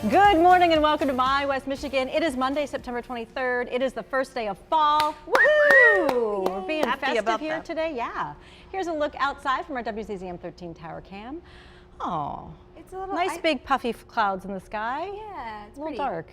Good morning and welcome to My West Michigan. It is Monday, September 23rd. It is the first day of fall. Woohoo! We're being festive here today. Yeah. Here's a look outside from our WZZM 13 tower cam. Oh, it's a little nice big puffy clouds in the sky. Yeah, it's a little pretty dark.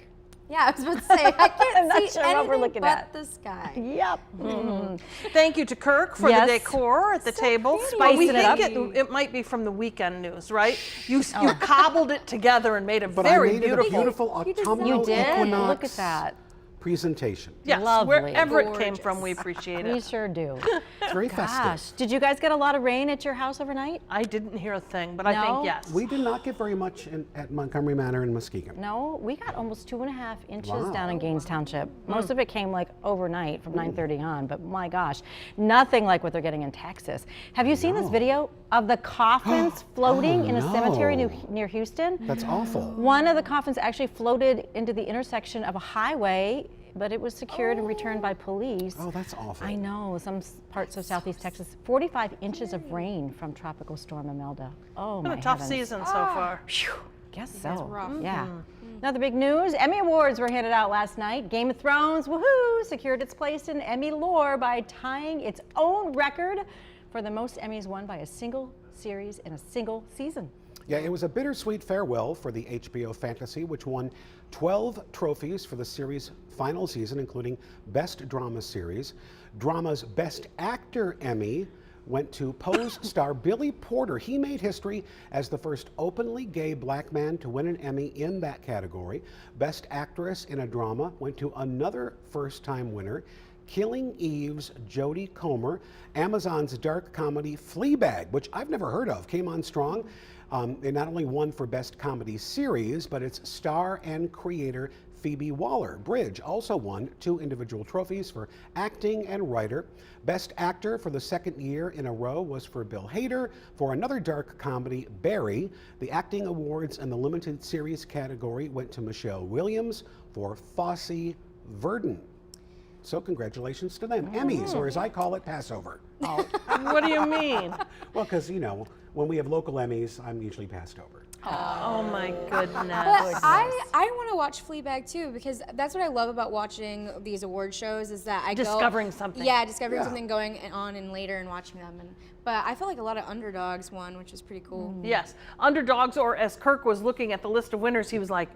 Yeah, I was about to say, I can't see anything but the sky. Yep. Thank you to Kirk for the decor at the table. But we think it might be from the weekend news, right? You cobbled it together and made it very beautiful. Beautiful autumnal You did? equinox Look at that. presentation. Yes, Lovely. wherever it came from, we appreciate it. We sure do. It's very festive. Did you guys get a lot of rain at your house overnight? I didn't hear a thing, but I think yes. We did not get very much at Montgomery Manor in Muskegon. No, we got almost 2.5 inches down in Gaines Township. Most of it came like overnight from 9:30 on, but my gosh, nothing like what they're getting in Texas. Have you seen this video of the coffins floating in a cemetery near Houston? That's awful. One of the coffins actually floated into the intersection of a highway, but it was secured and returned by police. Oh, that's awful. I know, some parts of southeast Texas. 45 inches of rain from Tropical Storm Imelda. Oh, my Been a tough heavens. season so far. Phew, guess so. That's rough. Yeah. Another big news, Emmy Awards were handed out last night. Game of Thrones, woohoo, secured its place in Emmy lore by tying its own record for the most Emmys won by a single series in a single season. Yeah, it was a bittersweet farewell for the HBO fantasy, which won 12 trophies for the series' final season, including Best Drama Series. Drama's Best Actor Emmy went to Pose star Billy Porter. He made history as the first openly gay black man to win an Emmy in that category. Best Actress in a Drama went to another first-time winner, Killing Eve's Jodie Comer. Amazon's dark comedy Fleabag, which I've never heard of, came on strong. They not only won for Best Comedy Series, but its star and creator Phoebe Waller-Bridge also won 2 individual trophies for acting and writer. Best Actor for the second year in a row was for Bill Hader for another dark comedy, Barry. The acting awards in the limited series category went to Michelle Williams for Fosse Verdon. So congratulations to them. Emmys, or as I call it, Passover. What do you mean? Well, because, you know, when we have local Emmys, I'm usually passed over. Oh my goodness. But I want to watch Fleabag too, because that's what I love about watching these award shows is that I discovering something. Yeah, discovering something going on and later and watching them. But I felt like a lot of underdogs won, which was pretty cool. Yes, underdogs, or as Kirk was looking at the list of winners, he was like,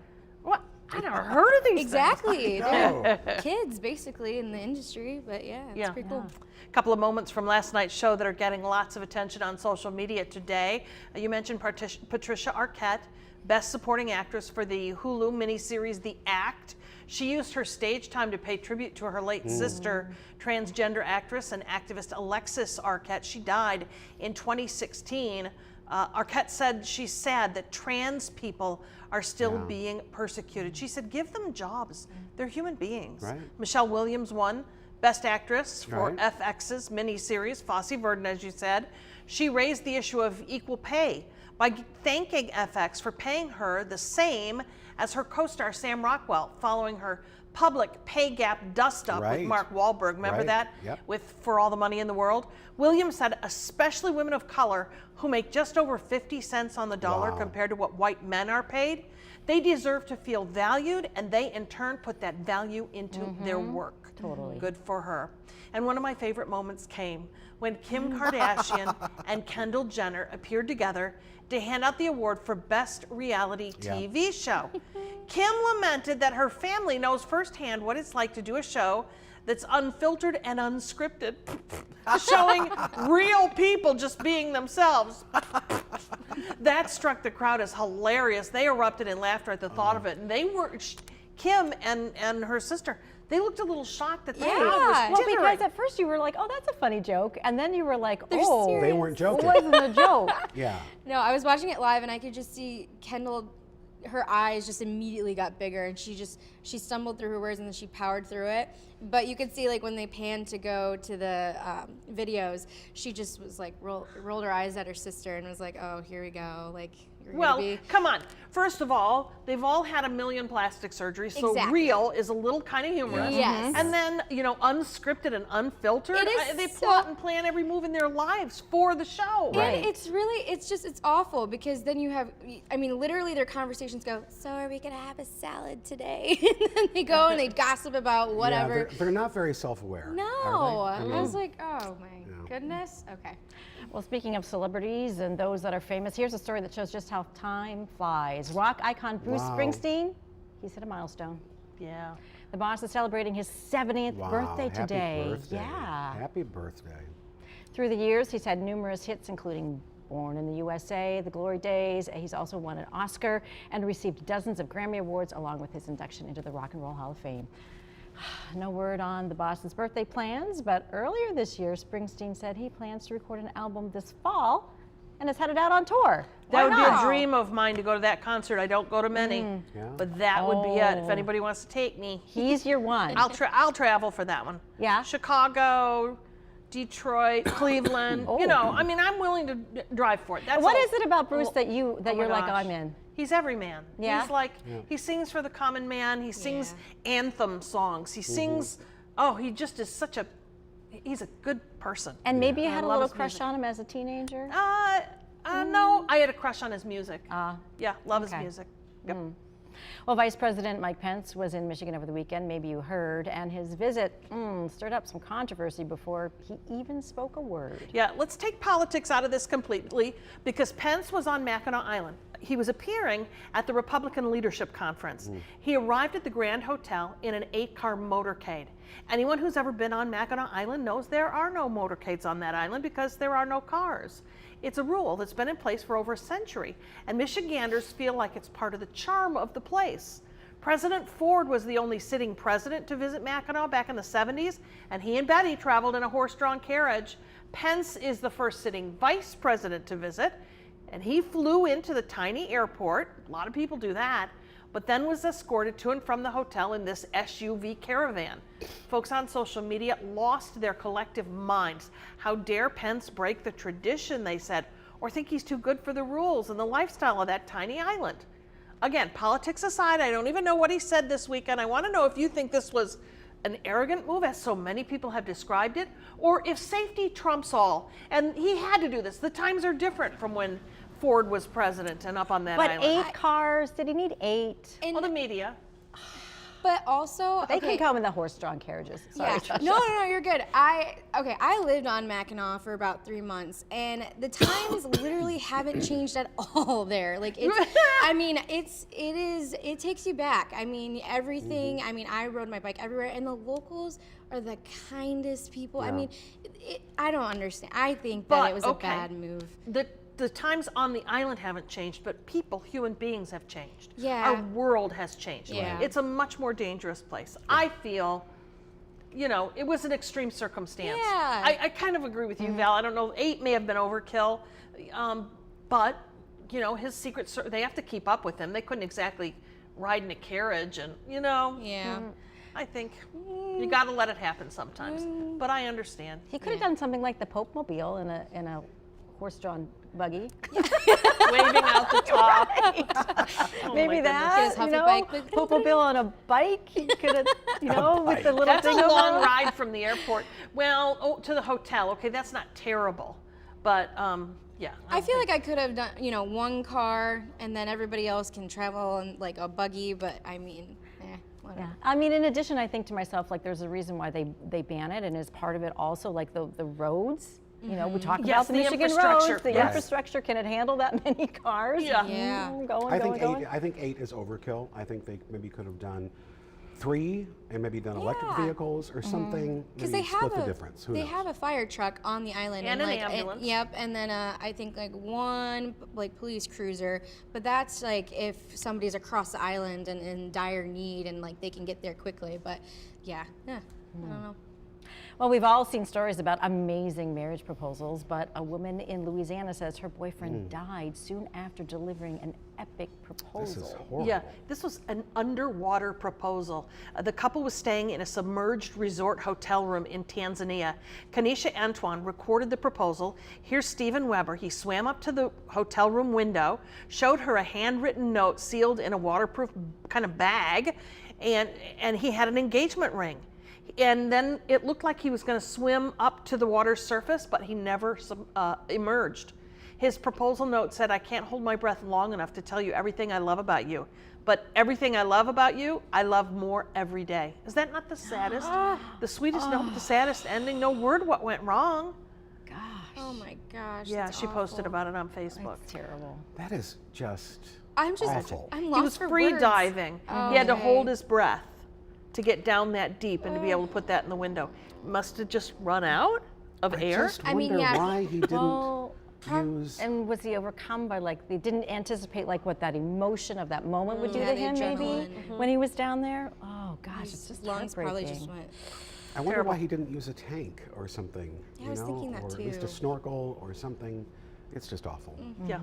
what? I never heard of these Exactly. things. They're kids basically in the industry, but it's pretty cool. A couple of moments from last night's show that are getting lots of attention on social media today. You mentioned Patricia Arquette, Best Supporting Actress for the Hulu miniseries The Act. She used her stage time to pay tribute to her late sister, transgender actress and activist Alexis Arquette. She died in 2016. Arquette said she's sad that trans people are still being persecuted. She said, give them jobs. They're human beings. Right. Michelle Williams won Best Actress for FX's miniseries, Fosse Verdon, as you said. She raised the issue of equal pay by thanking FX for paying her the same as her co-star Sam Rockwell following her public pay gap dust-up with Mark Wahlberg. Remember that? Yep. With For All the Money in the World? Williams said, especially women of color who make just over 50 cents on the dollar compared to what white men are paid, they deserve to feel valued, and they in turn put that value into their work. Totally. Good for her. And one of my favorite moments came when Kim Kardashian and Kendall Jenner appeared together to hand out the award for Best Reality TV Show. Kim lamented that her family knows firsthand what it's like to do a show that's unfiltered and unscripted, showing real people just being themselves. That struck the crowd as hilarious. They erupted in laughter at the thought of it. And they were, Kim and her sister, they looked a little shocked that the crowd was Well, tittering. because at first you were like, oh, that's a funny joke. And then you were like, oh, They weren't it joking. wasn't a joke. Yeah. No, I was watching it live and I could just see Kendall, her eyes just immediately got bigger and she stumbled through her words and then she powered through it. But you could see like when they panned to go to the videos, she just was like rolled her eyes at her sister and was like, oh, here we go. Like, gonna Well, be. come on. First of all, they've all had 1 million plastic surgeries, so Exactly. real is a little kind of humorous. Yes. And then, unscripted and unfiltered. It is They so- plot and plan every move in their lives for the show. Right. And it's awful because then you have, I mean, literally their conversations go, so are we gonna have a salad today? And then they go and they gossip about whatever. Yeah, they're not very self-aware. No, are they? I was like, oh my goodness. Okay. Well, speaking of celebrities and those that are famous, here's a story that shows just how time flies. Rock icon Bruce Wow. Springsteen, he's hit a milestone. Yeah. The boss is celebrating his 70th Wow, birthday happy today. birthday. Yeah. Happy birthday. Through the years, he's had numerous hits, including Born in the USA, The Glory Days. He's also won an Oscar and received dozens of Grammy Awards, along with his induction into the Rock and Roll Hall of Fame. No word on the boss's birthday plans, but earlier this year, Springsteen said he plans to record an album this fall and is headed out on tour. That would be Wow. a dream of mine to go to that concert. I don't go to many, Yeah. but that would be it. If Oh. anybody wants to take me, He's your one. I'll travel for that one. Yeah? Chicago, Detroit, Cleveland. Oh. I mean, I'm willing to drive for it. That's What all. is it about Bruce that my you're like, oh, gosh. I'm in? He's every man. Yeah? He's like, he sings for the common man. He sings Yeah. anthem songs. He sings, he just is he's a good person. And maybe you I had a love little his crush music. on him as a teenager? No, I had a crush on his music. Yeah, love okay. his music. Yep. Well, Vice President Mike Pence was in Michigan over the weekend, maybe you heard, and his visit stirred up some controversy before he even spoke a word. Yeah, let's take politics out of this completely because Pence was on Mackinac Island. He was appearing at the Republican Leadership Conference. He arrived at the Grand Hotel in an 8-car motorcade. Anyone who's ever been on Mackinac Island knows there are no motorcades on that island because there are no cars. It's a rule that's been in place for over a century, and Michiganders feel like it's part of the charm of the place. President Ford was the only sitting president to visit Mackinac back in the 70s, and he and Betty traveled in a horse-drawn carriage. Pence is the first sitting vice president to visit, and he flew into the tiny airport. A lot of people do that, but then was escorted to and from the hotel in this SUV caravan. Folks on social media lost their collective minds. How dare Pence break the tradition, they said, or think he's too good for the rules and the lifestyle of that tiny island. Again, politics aside, I don't even know what he said this weekend. I want to know if you think this was an arrogant move, as so many people have described it, or if safety trumps all. And he had to do this. The times are different from when Ford was president and up on that But island. 8 cars, did he need 8? Well, the media. But also, They okay. can come in the horse-drawn carriages. Sorry, Yeah. Tasha. No, you're good. I lived on Mackinac for about 3 months, and the times literally haven't changed at all there. Like it's, I mean, it takes you back. I mean, everything. I mean, I rode my bike everywhere, and the locals are the kindest people. I mean, I don't understand. I think that But, it was okay. a bad move. The times on the island haven't changed, but people, human beings have changed. Yeah. Our world has changed. Yeah. It's a much more dangerous place. I feel, it was an extreme circumstance. Yeah. I kind of agree with you, Val. I don't know, 8 may have been overkill, but, his they have to keep up with him. They couldn't exactly ride in a carriage and, Yeah. I think you got to let it happen sometimes. But I understand. He could have done something like the Pope Mobile in a horse-drawn buggy. Waving out the top. Oh, Maybe my that, His Huffy bike with- Pope Mobile on a bike. He could have, with the little That's a thing over long him. ride from the airport. Well, to the hotel. Okay, that's not terrible, but yeah. I feel like I could have done, one car, and then everybody else can travel in like a buggy. But I mean, whatever. Yeah. I mean, in addition, I think to myself, like, there's a reason why they ban it, and is part of it also like the roads. We talk Yes, about the the Michigan infrastructure. roads. The Yes. infrastructure, can it handle that many cars? Yeah. Yeah. Going. I think 8 is overkill. I think they maybe could have done 3 and maybe done electric Yeah. vehicles or something. Because Maybe they have split the difference. Who they knows? have a fire truck on the island And an like, ambulance. yep, and then I think like one like police cruiser, but that's like if somebody's across the island and in dire need and like they can get there quickly. But yeah, I don't know. Well, we've all seen stories about amazing marriage proposals, but a woman in Louisiana says her boyfriend died soon after delivering an epic proposal. This is horrible. Yeah, this was an underwater proposal. The couple was staying in a submerged resort hotel room in Tanzania. Kanisha Antoine recorded the proposal. Here's Steven Weber. He swam up to the hotel room window, showed her a handwritten note sealed in a waterproof kind of bag, and he had an engagement ring. And then it looked like he was going to swim up to the water's surface, but he never emerged. His proposal note said, "I can't hold my breath long enough to tell you everything I love about you. But everything I love about you, I love more every day." Is that not the saddest? The sweetest note, the saddest ending? No word what went wrong. Gosh. Oh my gosh. Yeah, that's she posted awful. about it on Facebook. That's terrible. That is just I'm just, awful. I'm He lost was for free words. diving. Oh, He had to okay. hold his breath to get down that deep and to be able to put that in the window. Must have just run out of I air. just I mean, wonder yeah. why he didn't Well, use. and was he overcome by they didn't anticipate what that emotion of that moment would do Yeah, to the him maybe adrenaline. when he was down there? Oh gosh, it's His just lungs probably just heartbreaking. went. I wonder why he didn't use a tank or something. Yeah, I was thinking that or at least too. a snorkel or something. It's just awful. Yeah.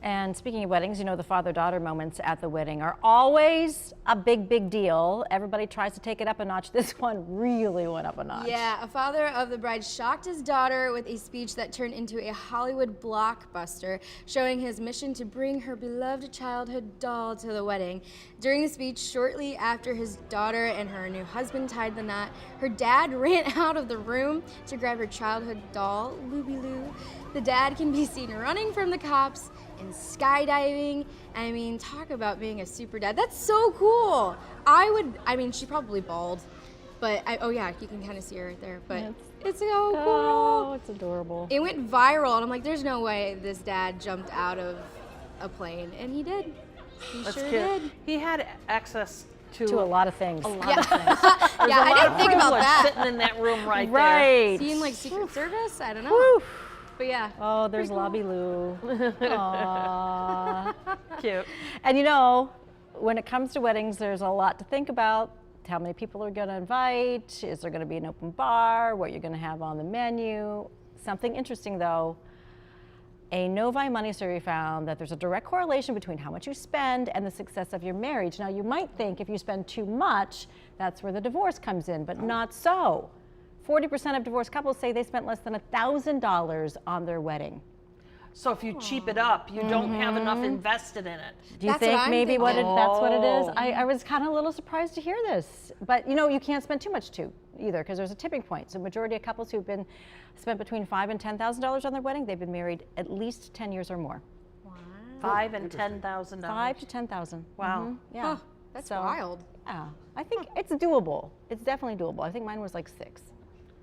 And speaking of weddings, the father-daughter moments at the wedding are always a big deal. Everybody tries to take it up a notch. This one really went up a notch. Yeah, a father of the bride shocked his daughter with a speech that turned into a Hollywood blockbuster, showing his mission to bring her beloved childhood doll to the wedding. During the speech, shortly after his daughter and her new husband tied the knot, her dad ran out of the room to grab her childhood doll, Luby Lou. The dad can be seen running from the cops and skydiving. I mean, talk about being a super dad. That's so cool. She probably bald, but oh yeah, you can kind of see her right there, but it's so Oh, cool. it's adorable. It went viral, and I'm like, there's no way this dad jumped out of a plane, and he did. He That's sure cute. did. He had access to To a lot of things. a lot Yeah. of things. Yeah, I didn't think about Privilege that. sitting in that room right, Right. Seeing like Secret Service, I don't know. Whew. But yeah. Oh, there's Lobby Lou. Aww. there. Cute. And when it comes to weddings, there's a lot to think about. How many people are going to invite? Is there going to be an open bar? What you're going to have on the menu? Something interesting though, a Novi Money survey found that there's a direct correlation between how much you spend and the success of your marriage. Now you might think if you spend too much, that's where the divorce comes in, but not so. 40% of divorced couples say they spent less than $1,000 on their wedding. So if you cheap it up, you don't have enough invested in it. Do you That's think what I'm maybe thinking. that's what it is? Oh. I was kind of a little surprised to hear this. But you can't spend too much either because there's a tipping point. So majority of couples who've been spent between $5,000 and $10,000 on their wedding, they've been married at least 10 years or more. $5,000 and $10,000. $5,000 to $10,000. Wow. Yeah. Huh, that's wild. Yeah, I think it's doable. It's definitely doable. I think mine was like 6.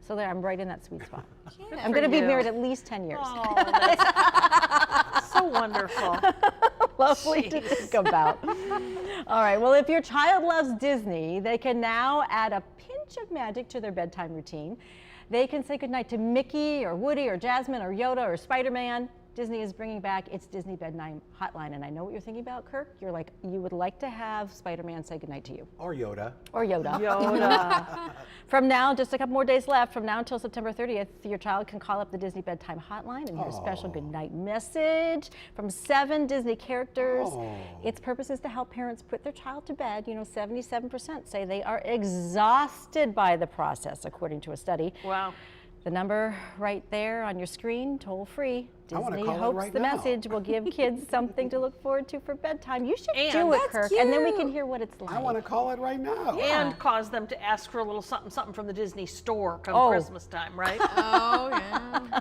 So there, I'm right in that sweet spot. Yeah. I'm going to be you. married at least 10 years. Oh, that's so wonderful. Lovely to think about. All right, well, if your child loves Disney, they can now add a pinch of magic to their bedtime routine. They can say goodnight to Mickey or Woody or Jasmine or Yoda or Spider-Man. Disney is bringing back its Disney Bedtime Hotline, and I know what you're thinking about, Kirk. You're like, you would like to have Spider-Man say goodnight to you. Or Yoda. Or Yoda. Yoda. From now, just a couple more days left, from now until September 30th, your child can call up the Disney Bedtime Hotline and hear a special goodnight message from 7 Disney characters. Its purpose is to help parents put their child to bed. 77% say they are exhausted by the process, according to a study. Wow. The number right there on your screen, toll free. I wanna Disney call it hopes right the now. message will give kids something to look forward to for bedtime. You should And- do it, That's Kirk, and then we can cute. hear what it's like. I want to call it right now. And cause them to ask for a little something from the Disney store come Oh. Christmas time, right? Oh yeah.